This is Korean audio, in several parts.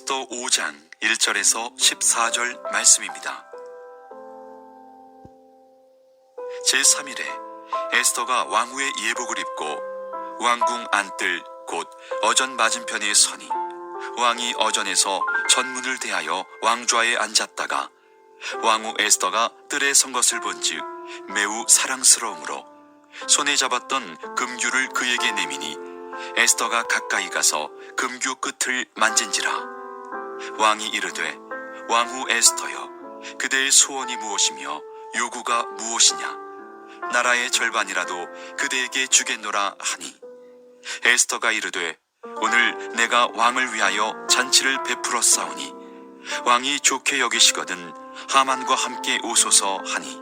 에스더 5장 1절에서 14절 말씀입니다. 제3일에 에스더가 왕후의 예복을 입고 왕궁 안뜰 곧 어전 맞은편에 서니 왕이 어전에서 전문을 대하여 왕좌에 앉았다가 왕후 에스더가 뜰에 선 것을 본즉 매우 사랑스러우므로 손에 잡았던 금규를 그에게 내미니 에스더가 가까이 가서 금규 끝을 만진지라. 왕이 이르되 왕후 에스더여 그대의 소원이 무엇이며 요구가 무엇이냐 나라의 절반이라도 그대에게 주겠노라 하니 에스더가 이르되 오늘 내가 왕을 위하여 잔치를 베풀었사오니 왕이 좋게 여기시거든 하만과 함께 오소서 하니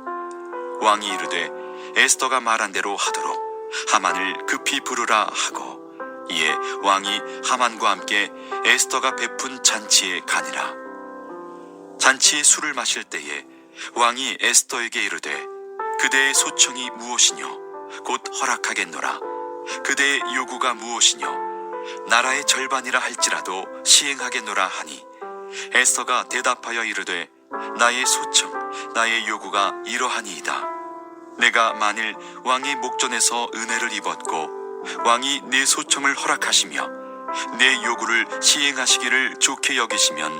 왕이 이르되 에스더가 말한 대로 하도록 하만을 급히 부르라 하고 이에 왕이 하만과 함께 에스더가 베푼 잔치에 가니라. 잔치에 술을 마실 때에 왕이 에스더에게 이르되 그대의 소청이 무엇이뇨 곧 허락하겠노라. 그대의 요구가 무엇이뇨 나라의 절반이라 할지라도 시행하겠노라 하니 에스더가 대답하여 이르되 나의 소청 나의 요구가 이러하니이다. 내가 만일 왕의 목전에서 은혜를 입었고 왕이 내 소청을 허락하시며 내 요구를 시행하시기를 좋게 여기시면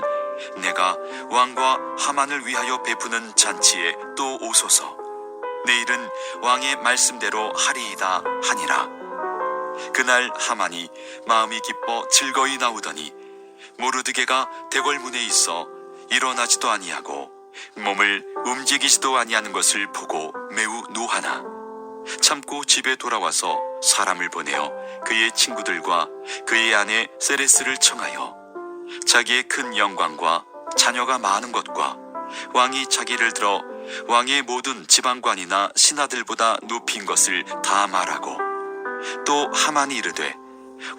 내가 왕과 하만을 위하여 베푸는 잔치에 또 오소서. 내일은 왕의 말씀대로 하리이다 하니라. 그날 하만이 마음이 기뻐 즐거이 나오더니 모르드게가 대궐문에 있어 일어나지도 아니하고 몸을 움직이지도 아니하는 것을 보고 매우 노하나 참고 집에 돌아와서 사람을 보내어 그의 친구들과 그의 아내 세레스를 청하여 자기의 큰 영광과 자녀가 많은 것과 왕이 자기를 들어 왕의 모든 지방관이나 신하들보다 높인 것을 다 말하고 또 하만이 이르되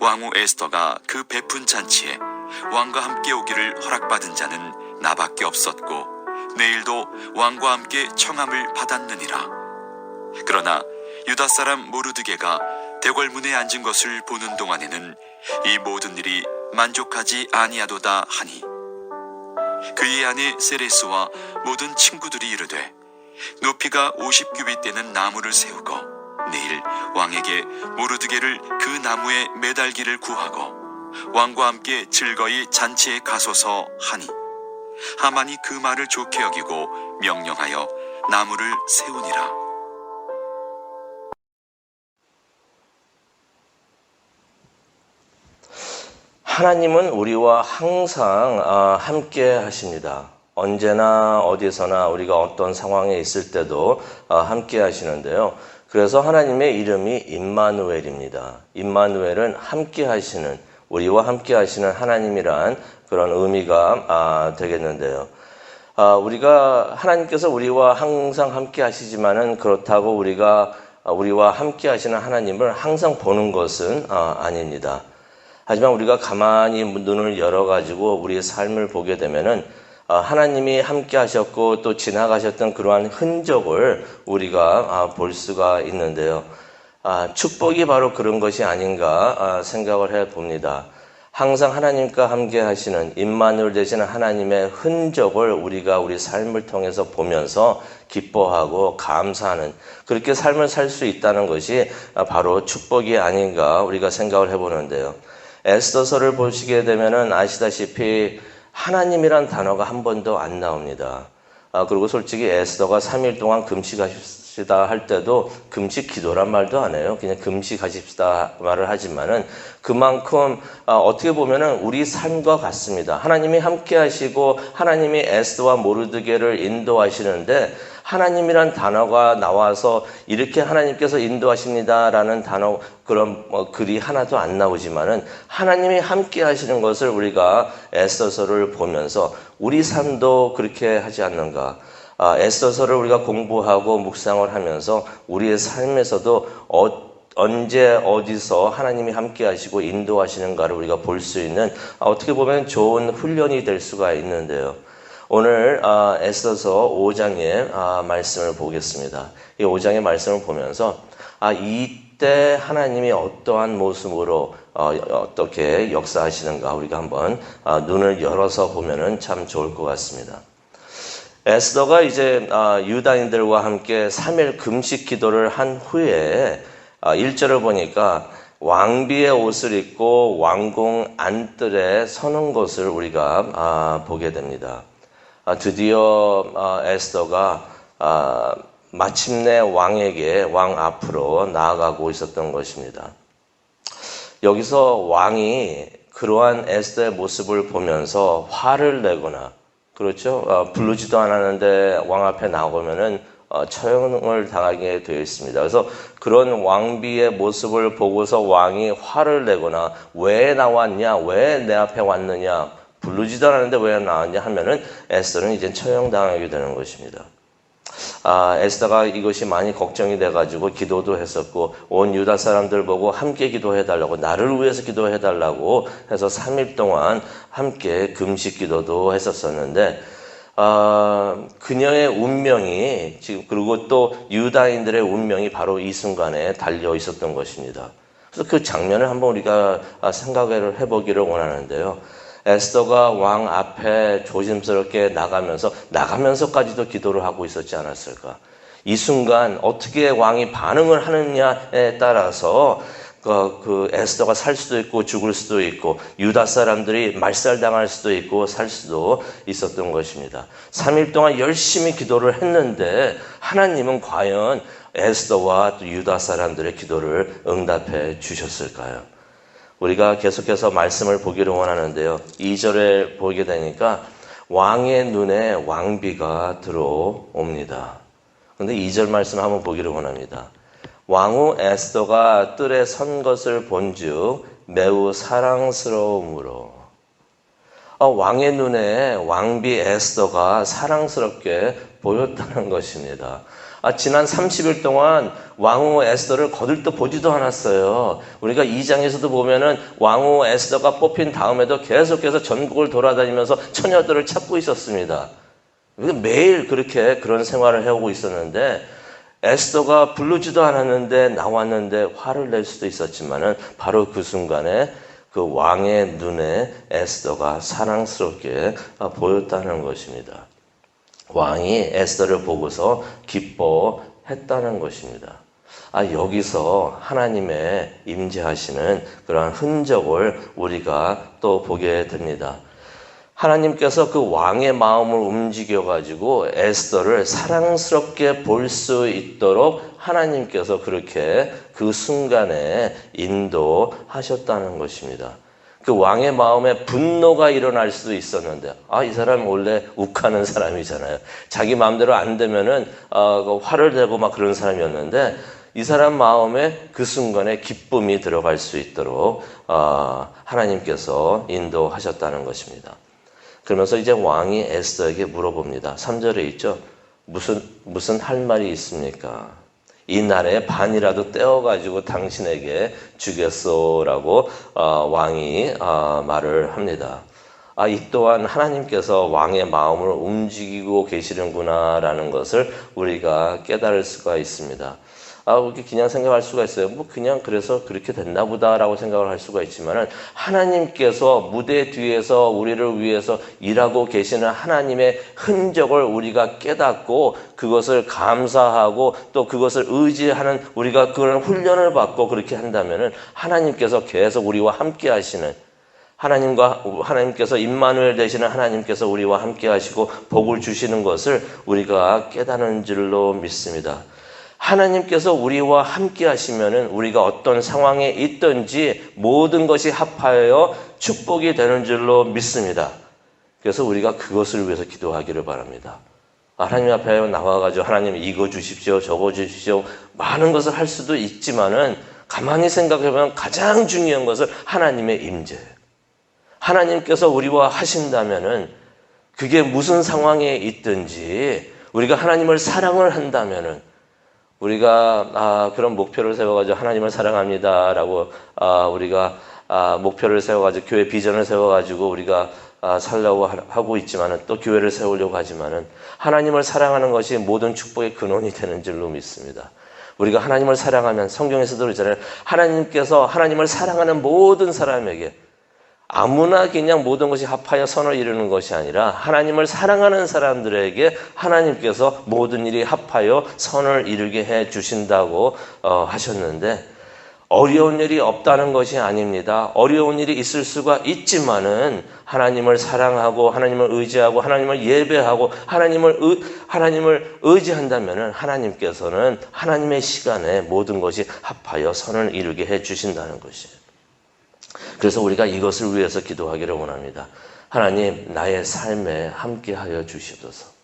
왕후 에스더가 그 베푼 잔치에 왕과 함께 오기를 허락받은 자는 나밖에 없었고 내일도 왕과 함께 청함을 받았느니라. 그러나 유다 사람 모르드게가 대궐문에 앉은 것을 보는 동안에는 이 모든 일이 만족하지 아니하도다 하니 그의 아내 세레스와 모든 친구들이 이르되 높이가 50규빗 되는 나무를 세우고 내일 왕에게 모르드게를 그 나무에 매달기를 구하고 왕과 함께 즐거이 잔치에 가소서 하니 하만이 그 말을 좋게 여기고 명령하여 나무를 세우니라. 하나님은 우리와 항상 함께 하십니다. 언제나 어디서나 우리가 어떤 상황에 있을 때도 함께 하시는데요. 그래서 하나님의 이름이 임마누엘입니다. 임마누엘은 함께 하시는, 우리와 함께 하시는 하나님이란 그런 의미가 되겠는데요. 우리가 하나님께서 우리와 항상 함께 하시지만은 그렇다고 우리와 함께 하시는 하나님을 항상 보는 것은 아닙니다. 하지만 우리가 가만히 눈을 열어가지고 우리의 삶을 보게 되면은 하나님이 함께 하셨고 또 지나가셨던 그러한 흔적을 우리가 볼 수가 있는데요. 축복이 바로 그런 것이 아닌가 생각을 해봅니다. 항상 하나님과 함께 하시는 임마누엘 되시는 하나님의 흔적을 우리가 우리 삶을 통해서 보면서 기뻐하고 감사하는 그렇게 삶을 살 수 있다는 것이 바로 축복이 아닌가 우리가 생각을 해보는데요. 에스더서를 보시게 되면은 아시다시피 하나님이란 단어가 한 번도 안 나옵니다. 그리고 솔직히 에스더가 3일 동안 금식하십시다 할 때도 금식 기도란 말도 안 해요. 그냥 금식하십시다 말을 하지만은 그만큼 어떻게 보면은 우리 삶과 같습니다. 하나님이 함께 하시고 하나님이 에스더와 모르드게를 인도하시는데 하나님이란 단어가 나와서 이렇게 하나님께서 인도하십니다라는 단어 그런 글이 하나도 안 나오지만은 하나님이 함께 하시는 것을 우리가 에스더서를 보면서 우리 삶도 그렇게 하지 않는가? 에스더서를 우리가 공부하고 묵상을 하면서 우리의 삶에서도 언제 어디서 하나님이 함께 하시고 인도하시는가를 우리가 볼 수 있는 어떻게 보면 좋은 훈련이 될 수가 있는데요. 오늘 에스더서 5장의 말씀을 보겠습니다. 이 5장의 말씀을 보면서 이 이때 하나님이 어떠한 모습으로 어떻게 역사하시는가 우리가 한번 눈을 열어서 보면은 참 좋을 것 같습니다. 에스더가 이제 유다인들과 함께 3일 금식 기도를 한 후에 1절을 보니까 왕비의 옷을 입고 왕궁 안뜰에 서는 것을 우리가 보게 됩니다. 드디어 에스더가 마침내 왕 앞으로 나아가고 있었던 것입니다. 여기서 왕이 그러한 에스더의 모습을 보면서 화를 내거나, 그렇죠? 부르지도 않았는데 왕 앞에 나오면은 처형을 당하게 되어 있습니다. 그래서 그런 왕비의 모습을 보고서 왕이 화를 내거나 왜 나왔냐, 왜 내 앞에 왔느냐, 부르지도 않았는데 왜 나왔냐 하면은 에스더는 이제 처형당하게 되는 것입니다. 에스더가 이것이 많이 걱정이 돼가지고 기도도 했었고 온 유다 사람들 보고 함께 기도해달라고, 나를 위해서 기도해달라고 해서 3일 동안 함께 금식 기도도 했었었는데 그녀의 운명이 지금, 그리고 또 유다인들의 운명이 바로 이 순간에 달려 있었던 것입니다. 그래서 그 장면을 한번 우리가 생각을 해보기를 원하는데요. 에스더가 왕 앞에 조심스럽게 나가면서까지도 기도를 하고 있었지 않았을까? 이 순간 어떻게 왕이 반응을 하느냐에 따라서 그 에스더가 살 수도 있고 죽을 수도 있고 유다 사람들이 말살당할 수도 있고 살 수도 있었던 것입니다. 3일 동안 열심히 기도를 했는데 하나님은 과연 에스더와 또 유다 사람들의 기도를 응답해 주셨을까요? 우리가 계속해서 말씀을 보기를 원하는데요. 2절에 보게 되니까 왕의 눈에 왕비가 들어옵니다. 그런데 2절 말씀 한번 보기를 원합니다. 왕후 에스더가 뜰에 선 것을 본즉 매우 사랑스러움으로. 왕의 눈에 왕비 에스더가 사랑스럽게 보였다는 것입니다. 지난 30일 동안 왕후 에스더를 거들떠 보지도 않았어요. 우리가 2장에서도 보면은 왕후 에스더가 뽑힌 다음에도 계속해서 전국을 돌아다니면서 처녀들을 찾고 있었습니다. 매일 그렇게 그런 생활을 해오고 있었는데 에스더가 부르지도 않았는데 나왔는데 화를 낼 수도 있었지만은 바로 그 순간에 그 왕의 눈에 에스더가 사랑스럽게 보였다는 것입니다. 왕이 에스더를 보고서 기뻐했다는 것입니다. 여기서 하나님의 임재하시는 그러한 흔적을 우리가 또 보게 됩니다. 하나님께서 그 왕의 마음을 움직여가지고 에스더를 사랑스럽게 볼 수 있도록 하나님께서 그렇게 그 순간에 인도하셨다는 것입니다. 그 왕의 마음에 분노가 일어날 수도 있었는데, 이 사람 원래 욱하는 사람이잖아요. 자기 마음대로 안 되면은 화를 내고 막 그런 사람이었는데, 이 사람 마음에 그 순간에 기쁨이 들어갈 수 있도록 하나님께서 인도하셨다는 것입니다. 그러면서 이제 왕이 에스더에게 물어봅니다. 3절에 있죠. 무슨 할 말이 있습니까? 이 날에 반이라도 떼어가지고 당신에게 주겠소라고 왕이 말을 합니다. 이 또한 하나님께서 왕의 마음을 움직이고 계시는구나라는 것을 우리가 깨달을 수가 있습니다. 이렇게 그냥 생각할 수가 있어요. 그냥 그래서 그렇게 됐나 보다라고 생각을 할 수가 있지만은 하나님께서 무대 뒤에서 우리를 위해서 일하고 계시는 하나님의 흔적을 우리가 깨닫고 그것을 감사하고 또 그것을 의지하는 우리가 그런 훈련을 받고 그렇게 한다면은 하나님께서 계속 우리와 함께 하시는 하나님께서 임마누엘 되시는 하나님께서 우리와 함께 하시고 복을 주시는 것을 우리가 깨닫는 줄로 믿습니다. 하나님께서 우리와 함께 하시면은 우리가 어떤 상황에 있든지 모든 것이 합하여 축복이 되는 줄로 믿습니다. 그래서 우리가 그것을 위해서 기도하기를 바랍니다. 하나님 앞에 나와가지고 하나님 이거 주십시오, 저거 주십시오. 많은 것을 할 수도 있지만은 가만히 생각해보면 가장 중요한 것은 하나님의 임재. 하나님께서 우리와 하신다면은 그게 무슨 상황에 있든지 우리가 하나님을 사랑을 한다면은 우리가 그런 목표를 세워가지고 하나님을 사랑합니다라고 우리가 목표를 세워가지고 교회 비전을 세워가지고 우리가 살려고 하고 있지만은 또 교회를 세우려고 하지만은 하나님을 사랑하는 것이 모든 축복의 근원이 되는 줄로 믿습니다. 우리가 하나님을 사랑하면 성경에서도 그러잖아요. 하나님께서 하나님을 사랑하는 모든 사람에게 아무나 그냥 모든 것이 합하여 선을 이루는 것이 아니라 하나님을 사랑하는 사람들에게 하나님께서 모든 일이 합하여 선을 이루게 해 주신다고 하셨는데 어려운 일이 없다는 것이 아닙니다. 어려운 일이 있을 수가 있지만은 하나님을 사랑하고 하나님을 의지하고 하나님을 예배하고 하나님을 의지한다면은 하나님께서는 하나님의 시간에 모든 것이 합하여 선을 이루게 해 주신다는 것이에요. 그래서 우리가 이것을 위해서 기도하기를 원합니다. 하나님, 나의 삶에 함께하여 주시옵소서.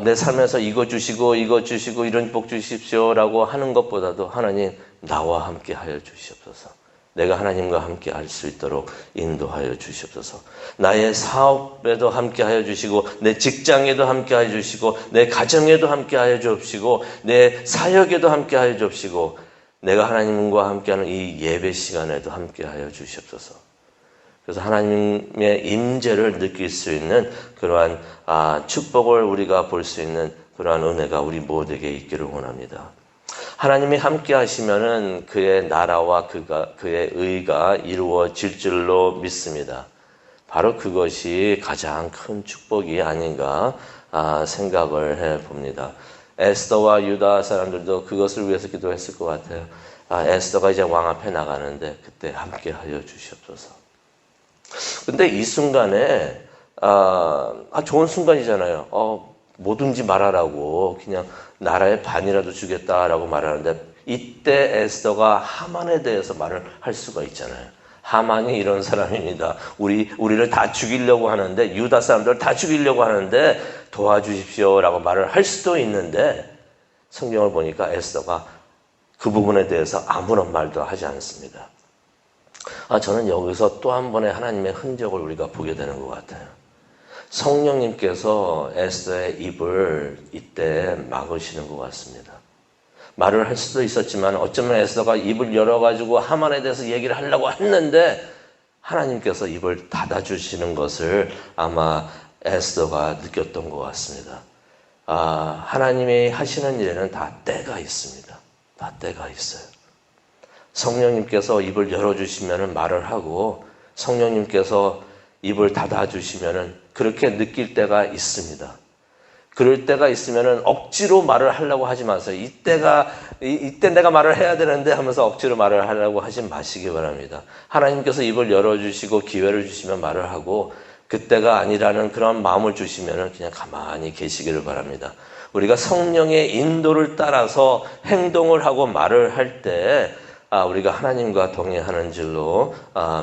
내 삶에서 이거 주시고 이런 복 주십시오라고 하는 것보다도 하나님, 나와 함께하여 주시옵소서. 내가 하나님과 함께할 수 있도록 인도하여 주시옵소서. 나의 사업에도 함께하여 주시고 내 직장에도 함께하여 주시고 내 가정에도 함께하여 주옵시고 내 사역에도 함께하여 주옵시고 내가 하나님과 함께하는 이 예배 시간에도 함께하여 주시옵소서. 그래서 하나님의 임재를 느낄 수 있는 그러한 축복을 우리가 볼 수 있는 그러한 은혜가 우리 모두에게 있기를 원합니다. 하나님이 함께 하시면은 그의 나라와 그의 의가 이루어질 줄로 믿습니다. 바로 그것이 가장 큰 축복이 아닌가 생각을 해봅니다. 에스더와 유다 사람들도 그것을 위해서 기도했을 것 같아요. 에스더가 이제 왕 앞에 나가는데 그때 함께 하여 주시옵소서. 근데 이 순간에 좋은 순간이잖아요. 뭐든지 말하라고 그냥 나라의 반이라도 주겠다라고 말하는데 이때 에스더가 하만에 대해서 말을 할 수가 있잖아요. 하만이 이런 사람입니다. 우리를 다 죽이려고 하는데 유다 사람들 다 죽이려고 하는데 도와주십시오라고 말을 할 수도 있는데 성경을 보니까 에스더가 그 부분에 대해서 아무런 말도 하지 않습니다. 저는 여기서 또 한 번의 하나님의 흔적을 우리가 보게 되는 것 같아요. 성령님께서 에스더의 입을 이때 막으시는 것 같습니다. 말을 할 수도 있었지만 어쩌면 에스더가 입을 열어가지고 하만에 대해서 얘기를 하려고 했는데 하나님께서 입을 닫아주시는 것을 아마 에스더가 느꼈던 것 같습니다. 하나님이 하시는 일에는 다 때가 있습니다. 다 때가 있어요. 성령님께서 입을 열어주시면 말을 하고 성령님께서 입을 닫아주시면 그렇게 느낄 때가 있습니다. 그럴 때가 있으면 억지로 말을 하려고 하지 마세요. 이때 내가 말을 해야 되는데 하면서 억지로 말을 하려고 하지 마시기 바랍니다. 하나님께서 입을 열어주시고 기회를 주시면 말을 하고 그때가 아니라는 그런 마음을 주시면 그냥 가만히 계시기를 바랍니다. 우리가 성령의 인도를 따라서 행동을 하고 말을 할 때 우리가 하나님과 동행하는 줄로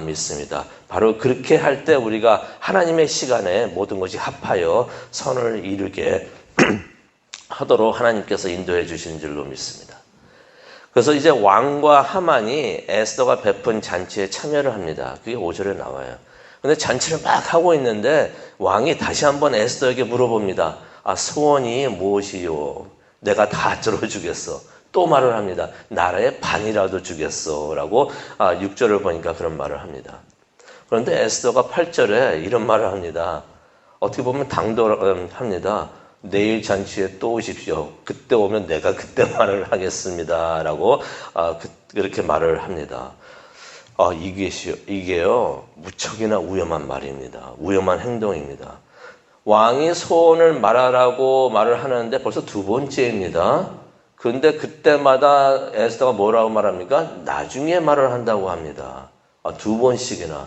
믿습니다. 바로 그렇게 할 때 우리가 하나님의 시간에 모든 것이 합하여 선을 이루게 하도록 하나님께서 인도해 주신 줄로 믿습니다. 그래서 이제 왕과 하만이 에스더가 베푼 잔치에 참여를 합니다. 그게 5절에 나와요. 근데 잔치를 막 하고 있는데 왕이 다시 한번 에스더에게 물어봅니다. 소원이 무엇이요? 내가 다 들어주겠어. 또 말을 합니다. 나라의 반이라도 주겠어 라고 6절을 보니까 그런 말을 합니다. 그런데 에스더가 8절에 이런 말을 합니다. 어떻게 보면 당돌합니다. 내일 잔치에 또 오십시오. 그때 오면 내가 그때 말을 하겠습니다 라고 그렇게 말을 합니다. 이게요 무척이나 위험한 말입니다. 위험한 행동입니다. 왕이 소원을 말하라고 말을 하는데 벌써 두 번째입니다. 그런데 그때마다 에스더가 뭐라고 말합니까? 나중에 말을 한다고 합니다. 두 번씩이나.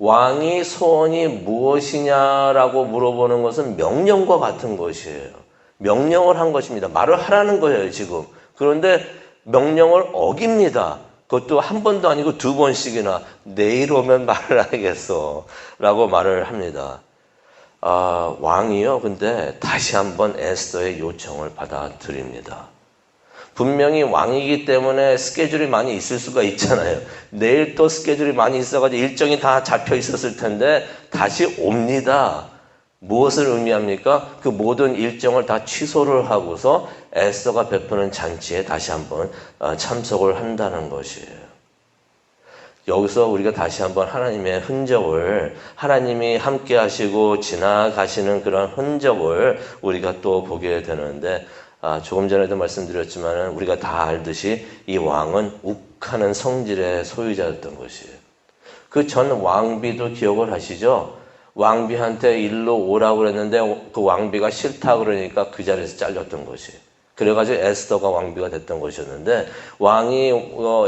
왕이 소원이 무엇이냐라고 물어보는 것은 명령과 같은 것이에요. 명령을 한 것입니다. 말을 하라는 거예요, 지금. 그런데 명령을 어깁니다. 그것도 한 번도 아니고 두 번씩이나. 내일 오면 말을 하겠어 라고 말을 합니다. 왕이요, 근데 다시 한번 에스더의 요청을 받아들입니다. 분명히 왕이기 때문에 스케줄이 많이 있을 수가 있잖아요. 내일 또 스케줄이 많이 있어가지고 일정이 다 잡혀 있었을 텐데 다시 옵니다. 무엇을 의미합니까? 그 모든 일정을 다 취소를 하고서 에스더가 베푸는 잔치에 다시 한번 참석을 한다는 것이에요. 여기서 우리가 다시 한번 하나님의 흔적을, 하나님이 함께 하시고 지나가시는 그런 흔적을 우리가 또 보게 되는데 조금 전에도 말씀드렸지만 우리가 다 알듯이 이 왕은 욱하는 성질의 소유자였던 것이에요. 그 전 왕비도 기억을 하시죠? 왕비한테 일로 오라고 그랬는데 그 왕비가 싫다 그러니까 그 자리에서 잘렸던 것이에요. 그래가지고 에스더가 왕비가 됐던 것이었는데 왕이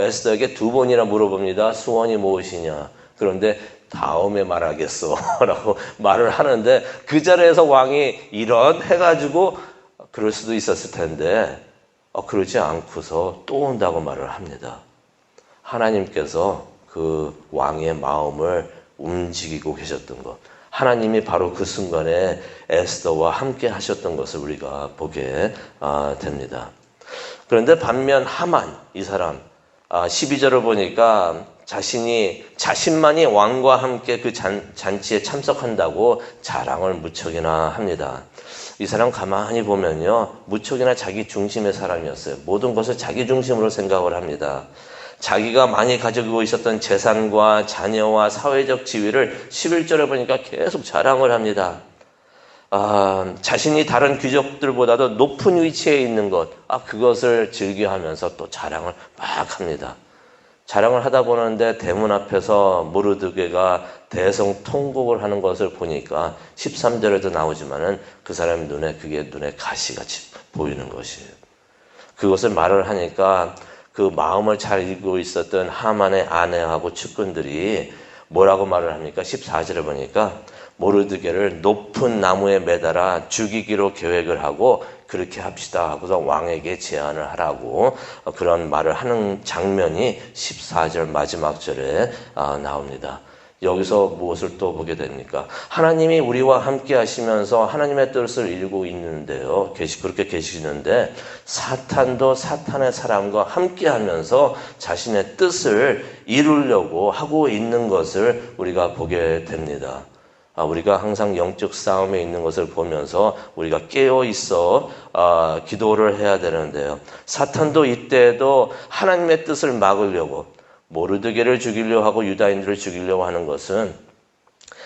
에스더에게 2번이나 물어봅니다. 소원이 무엇이냐? 그런데 다음에 말하겠어 라고 말을 하는데 그 자리에서 왕이 이런 해가지고 그럴 수도 있었을 텐데 그러지 않고서 또 온다고 말을 합니다. 하나님께서 그 왕의 마음을 움직이고 계셨던 것, 하나님이 바로 그 순간에 에스더와 함께 하셨던 것을 우리가 보게 됩니다. 그런데 반면 하만, 이 사람 12절을 보니까 자신만이 왕과 함께 그 잔치에 참석한다고 자랑을 무척이나 합니다. 이 사람 가만히 보면요, 무척이나 자기 중심의 사람이었어요. 모든 것을 자기 중심으로 생각을 합니다. 자기가 많이 가지고 있었던 재산과 자녀와 사회적 지위를 11절에 보니까 계속 자랑을 합니다. 자신이 다른 귀족들보다도 높은 위치에 있는 것, 그것을 즐겨하면서 또 자랑을 막 합니다. 자랑을 하다 보는데 대문 앞에서 모르드게가 대성통곡을 하는 것을 보니까 13절에도 나오지만은 그 사람 그게 눈에 가시같이 보이는 것이에요. 그것을 말을 하니까 그 마음을 잘 읽고 있었던 하만의 아내하고 측근들이 뭐라고 말을 합니까? 14절에 보니까 모르드게를 높은 나무에 매달아 죽이기로 계획을 하고 그렇게 합시다 하고서 왕에게 제안을 하라고 그런 말을 하는 장면이 14절 마지막 절에 나옵니다. 여기서 무엇을 또 보게 됩니까? 하나님이 우리와 함께 하시면서 하나님의 뜻을 이루고 있는데요. 그렇게 계시는데 사탄도 사탄의 사람과 함께 하면서 자신의 뜻을 이루려고 하고 있는 것을 우리가 보게 됩니다. 우리가 항상 영적 싸움에 있는 것을 보면서 우리가 깨어 있어 기도를 해야 되는데요. 사탄도 이때에도 하나님의 뜻을 막으려고 모르드게를 죽이려고 하고 유다인들을 죽이려고 하는 것은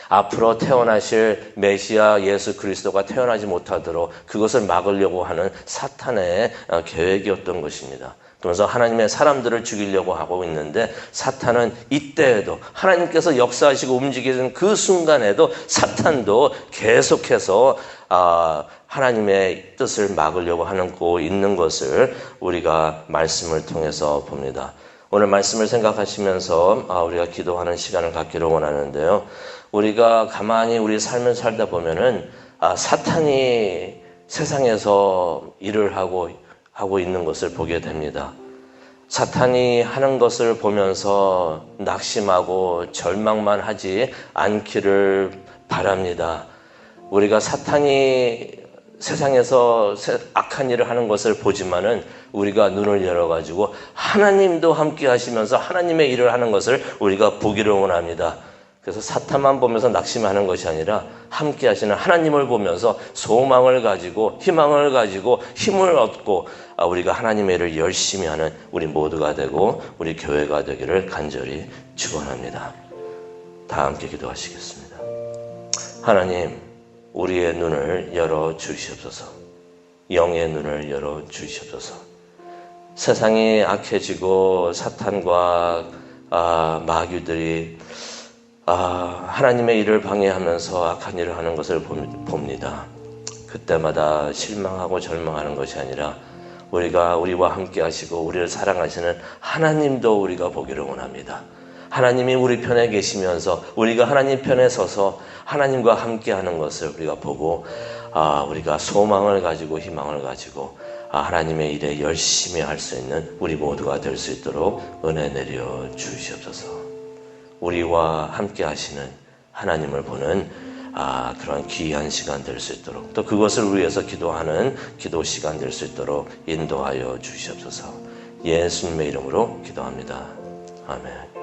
앞으로 태어나실 메시아 예수 그리스도가 태어나지 못하도록 그것을 막으려고 하는 사탄의 계획이었던 것입니다. 그래서 하나님의 사람들을 죽이려고 하고 있는데 사탄은 이때에도 하나님께서 역사하시고 움직이는 그 순간에도 사탄도 계속해서 하나님의 뜻을 막으려고 하고 있는 것을 우리가 말씀을 통해서 봅니다. 오늘 말씀을 생각하시면서 우리가 기도하는 시간을 갖기를 원하는데요. 우리가 가만히 우리 삶을 살다 보면은 사탄이 세상에서 일을 하고 있는 것을 보게 됩니다. 사탄이 하는 것을 보면서 낙심하고 절망만 하지 않기를 바랍니다. 우리가 사탄이 세상에서 악한 일을 하는 것을 보지만은 우리가 눈을 열어가지고 하나님도 함께 하시면서 하나님의 일을 하는 것을 우리가 보기를 원합니다. 그래서 사탄만 보면서 낙심하는 것이 아니라 함께 하시는 하나님을 보면서 소망을 가지고 희망을 가지고 힘을 얻고 우리가 하나님의 일을 열심히 하는 우리 모두가 되고 우리 교회가 되기를 간절히 축원합니다. 다 함께 기도하시겠습니다. 하나님, 우리의 눈을 열어 주시옵소서. 영의 눈을 열어 주시옵소서. 세상이 악해지고 사탄과 마귀들이 하나님의 일을 방해하면서 악한 일을 하는 것을 봅니다. 그때마다 실망하고 절망하는 것이 아니라 우리와 함께 하시고 우리를 사랑하시는 하나님도 우리가 보기를 원합니다. 하나님이 우리 편에 계시면서 우리가 하나님 편에 서서 하나님과 함께 하는 것을 우리가 보고 우리가 소망을 가지고 희망을 가지고 하나님의 일에 열심히 할 수 있는 우리 모두가 될 수 있도록 은혜 내려 주시옵소서. 우리와 함께 하시는 하나님을 보는 그런 귀한 시간 될 수 있도록 또 그것을 위해서 기도하는 기도 시간 될 수 있도록 인도하여 주시옵소서. 예수님의 이름으로 기도합니다. 아멘.